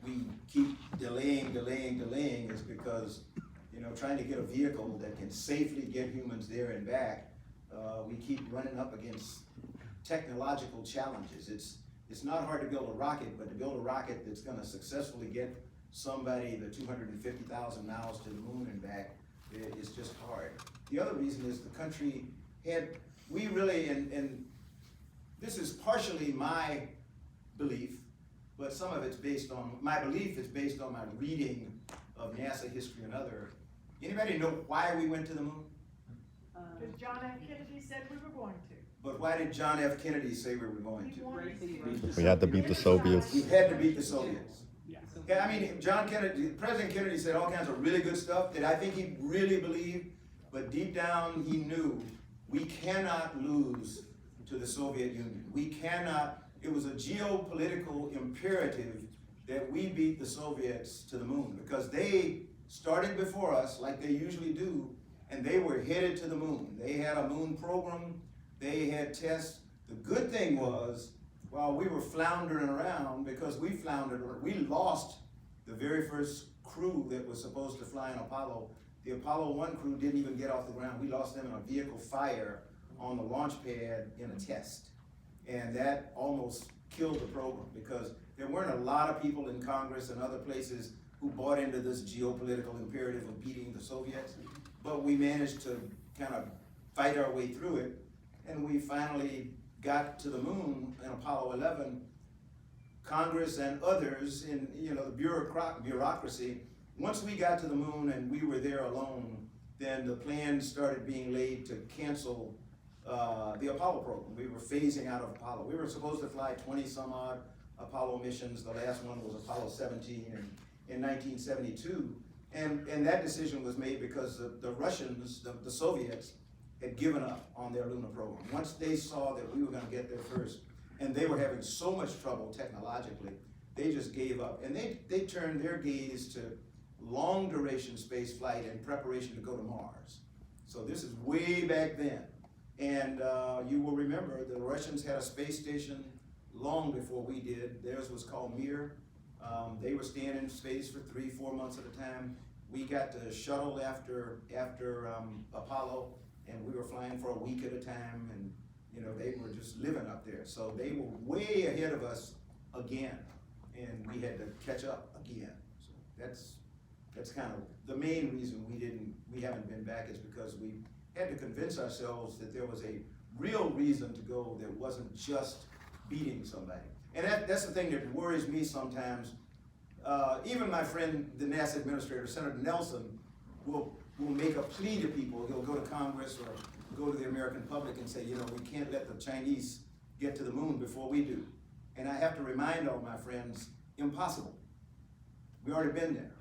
we keep delaying is because, trying to get a vehicle that can safely get humans there and back, we keep running up against technological challenges. It's not hard to build a rocket, but to build a rocket that's gonna successfully get somebody the 250,000 miles to the moon and back is just hard. The other reason is the country we really, and this is partially my belief, but some of it's based on, my belief is based on my reading of NASA history and other. Anybody know why we went to the moon? Because John F. Kennedy said we were going to. But why did John F. Kennedy say we were going to? We had to beat the Soviets. We had to beat the Soviets. Yeah, I mean, President Kennedy said all kinds of really good stuff that I think he really believed, but deep down he knew we cannot lose to the Soviet Union. We cannot, it was a geopolitical imperative that we beat the Soviets to the moon because they started before us like they usually do, and they were headed to the moon. They had a moon program, they had tests. The good thing was, while we were floundering around, because we lost the very first crew that was supposed to fly in Apollo. The Apollo 1 crew didn't even get off the ground. We lost them in a vehicle fire on the launch pad in a test. And that almost killed the program because there weren't a lot of people in Congress and other places who bought into this geopolitical imperative of beating the Soviets. But we managed to kind of fight our way through it. And we finally got to the moon in Apollo 11. Congress and others in the bureaucracy, once we got to the moon and we were there alone, then the plans started being laid to cancel the Apollo program. We were phasing out of Apollo. We were supposed to fly 20 some odd Apollo missions. The last one was Apollo 17 in 1972. And that decision was made because the Russians, the Soviets, had given up on their lunar program. Once they saw that we were gonna get there first, and they were having so much trouble technologically, they just gave up. And they turned their gaze to long duration space flight in preparation to go to Mars. So this is way back then. And you will remember the Russians had a space station long before we did. Theirs was called Mir. They were staying in space for 3-4 months at a time. We got the shuttle after Apollo, and we were flying for a week at a time, and they were just living up there. So they were way ahead of us again, and we had to catch up again. So that's kind of the main reason we haven't been back, is because we had to convince ourselves that there was a real reason to go that wasn't just beating somebody. And that's the thing that worries me sometimes. Even my friend, the NASA administrator, Senator Nelson, will make a plea to people. He'll go to Congress or go to the American public and say, we can't let the Chinese get to the moon before we do. And I have to remind all my friends, impossible. We already been there.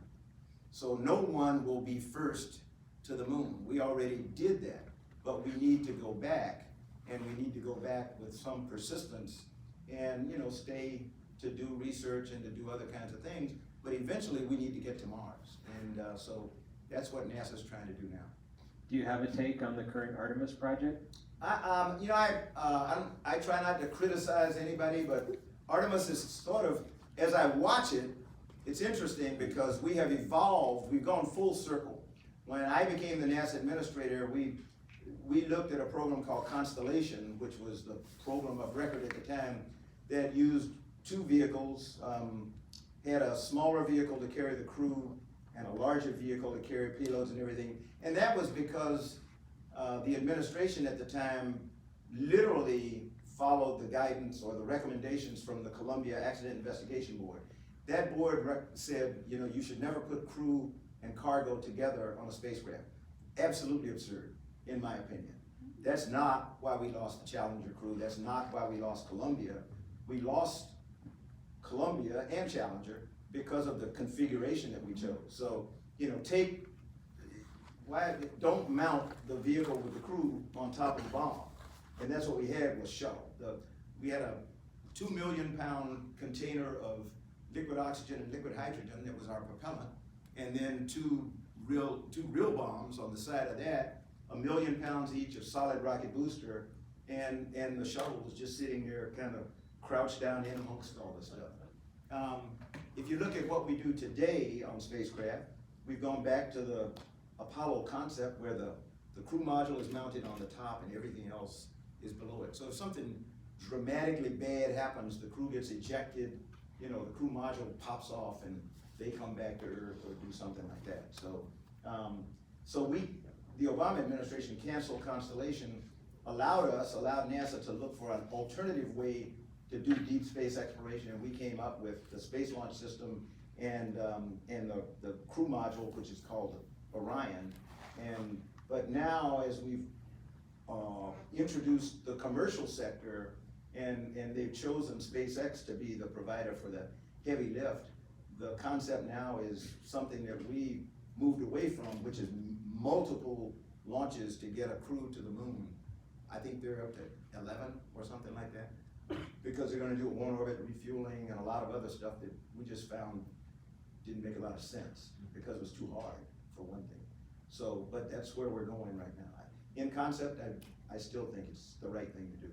So no one will be first to the moon. We already did that, but we need to go back, and we need to go back with some persistence and stay to do research and to do other kinds of things. But eventually we need to get to Mars. And so that's what NASA's trying to do now. Do you have a take on the current Artemis project? I try not to criticize anybody, but Artemis is sort of, as I watch it, it's interesting because we have evolved, we've gone full circle. When I became the NASA administrator, we looked at a program called Constellation, which was the program of record at the time, that used 2 vehicles, had a smaller vehicle to carry the crew and a larger vehicle to carry payloads and everything. And that was because the administration at the time literally followed the guidance or the recommendations from the Columbia Accident Investigation Board. That board said, you should never put crew and cargo together on a spacecraft. Absolutely absurd, in my opinion. That's not why we lost the Challenger crew. That's not why we lost Columbia. We lost Columbia and Challenger because of the configuration that we chose. So, don't mount the vehicle with the crew on top of the bomb. And that's what we had was shuttle. We had a 2 million pound container of liquid oxygen and liquid hydrogen that was our propellant. And then two real bombs on the side of that, 1 million pounds each of solid rocket booster, and the shuttle was just sitting there kind of crouched down in amongst all this stuff. If if you look at what we do today on spacecraft, we've gone back to the Apollo concept where the crew module is mounted on the top and everything else is below it. So if something dramatically bad happens, the crew gets ejected, you know, the crew module pops off and they come back to Earth or do something like that. So, the Obama administration canceled Constellation, allowed NASA to look for an alternative way to do deep space exploration, and we came up with the Space Launch System and the crew module, which is called Orion. But now, as we've introduced the commercial sector, and they've chosen SpaceX to be the provider for the heavy lift, the concept now is something that we moved away from, which is multiple launches to get a crew to the moon. I think they're up to 11 or something like that, because they're gonna do one orbit refueling and a lot of other stuff that we just found didn't make a lot of sense, because it was too hard, for one thing. So, but that's where we're going right now. In concept, I still think it's the right thing to do.